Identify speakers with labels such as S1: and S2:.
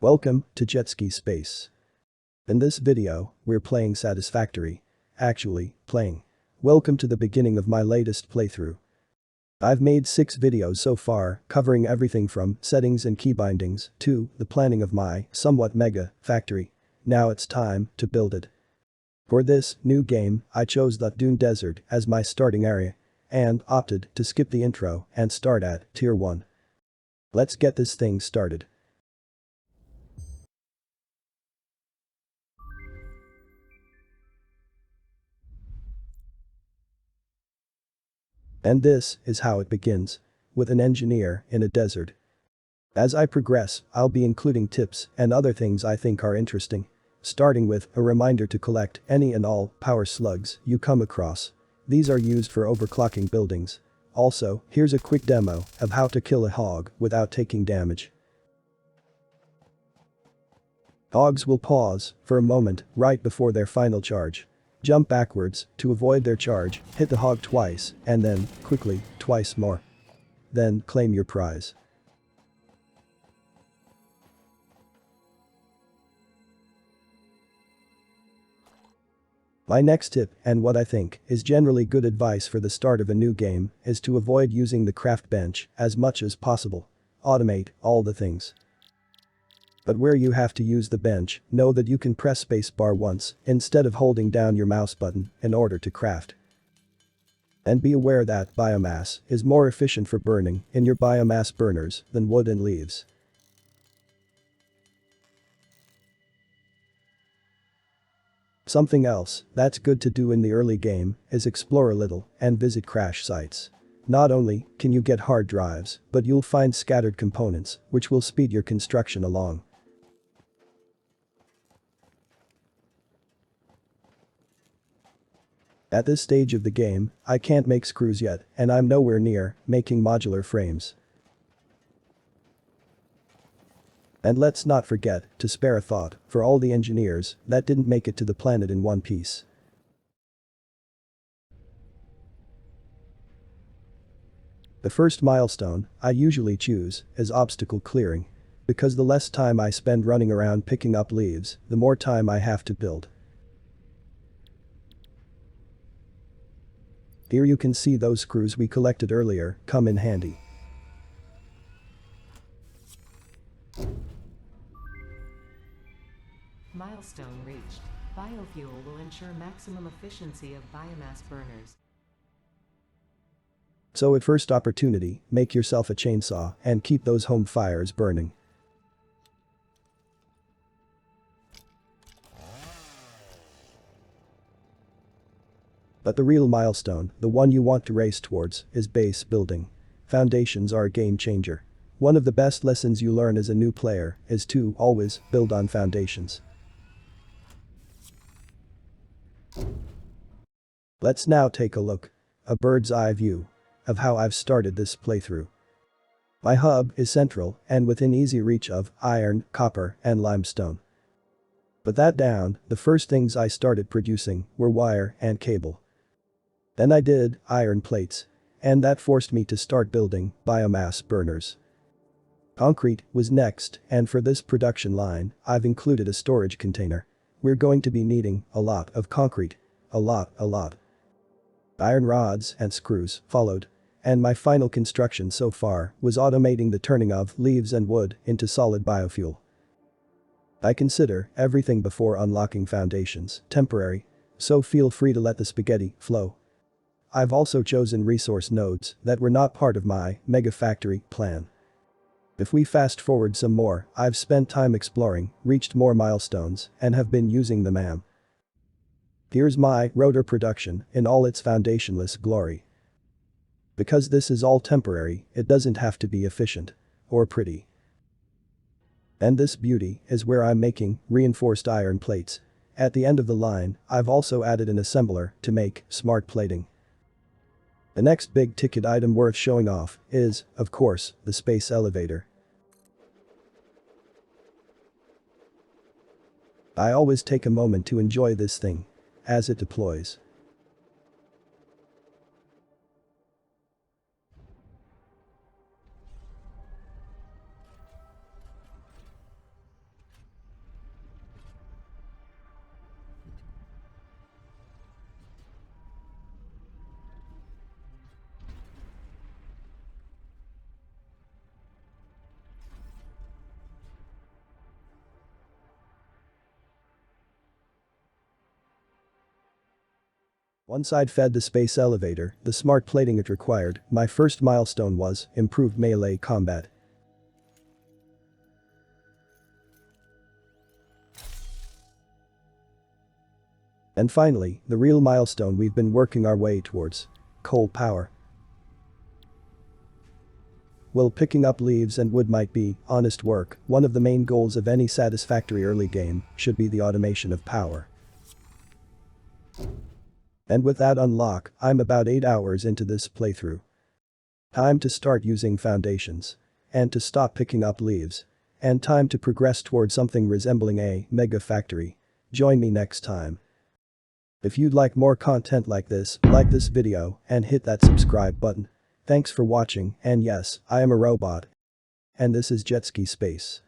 S1: Welcome to Jet Ski Space. In this video, we're playing Satisfactory. Actually, playing. Welcome to the beginning of my latest playthrough. I've made 6 videos so far, covering everything from settings and key bindings to the planning of my somewhat mega factory. Now it's time to build it. For this new game, I chose the Dune Desert as my starting area and opted to skip the intro and start at Tier 1. Let's get this thing started. And this is how it begins. With an engineer in a desert. As I progress, I'll be including tips and other things I think are interesting. Starting with a reminder to collect any and all power slugs you come across. These are used for overclocking buildings. Also, here's a quick demo of how to kill a hog without taking damage. Hogs will pause for a moment right before their final charge. Jump backwards to avoid their charge, hit the hog twice, and then, quickly, twice more. Then claim your prize. My next tip, and what I think is generally good advice for the start of a new game, is to avoid using the craft bench as much as possible. Automate all the things. But where you have to use the bench, know that you can press spacebar once instead of holding down your mouse button in order to craft. And be aware that biomass is more efficient for burning in your biomass burners than wood and leaves. Something else that's good to do in the early game is explore a little and visit crash sites. Not only can you get hard drives, but you'll find scattered components which will speed your construction along. At this stage of the game, I can't make screws yet, and I'm nowhere near making modular frames. And let's not forget to spare a thought for all the engineers that didn't make it to the planet in one piece. The first milestone I usually choose is obstacle clearing. Because the less time I spend running around picking up leaves, the more time I have to build. Here you can see those screws we collected earlier come in handy.
S2: Milestone reached. Biofuel will ensure maximum efficiency of biomass burners.
S1: So at first opportunity, make yourself a chainsaw and keep those home fires burning. But the real milestone, the one you want to race towards, is base building. Foundations are a game changer. One of the best lessons you learn as a new player is to always build on foundations. Let's now take a look, a bird's eye view, of how I've started this playthrough. My hub is central and within easy reach of iron, copper, and limestone. But that down, the first things I started producing were wire and cable. Then I did iron plates. And that forced me to start building biomass burners. Concrete was next, and for this production line, I've included a storage container. We're going to be needing a lot of concrete. A lot. Iron rods and screws followed. And my final construction so far was automating the turning of leaves and wood into solid biofuel. I consider everything before unlocking foundations temporary, so feel free to let the spaghetti flow. I've also chosen resource nodes that were not part of my mega factory plan. If we fast forward some more, I've spent time exploring, reached more milestones, and have been using them. Here's my rotor production in all its foundationless glory. Because this is all temporary, it doesn't have to be efficient or pretty. And this beauty is where I'm making reinforced iron plates. At the end of the line, I've also added an assembler to make smart plating. The next big ticket item worth showing off is, of course, the space elevator. I always take a moment to enjoy this thing as it deploys. Once I'd fed the space elevator, the smart plating it required, my first milestone was improved melee combat. And finally, the real milestone we've been working our way towards. Coal power. While picking up leaves and wood might be honest work, one of the main goals of any satisfactory early game should be the automation of power. And with that unlock, I'm about 8 hours into this playthrough. Time to start using foundations. And to stop picking up leaves. And time to progress toward something resembling a mega factory. Join me next time. If you'd like more content like this video and hit that subscribe button. Thanks for watching, and yes, I am a robot. And this is Jetski Space.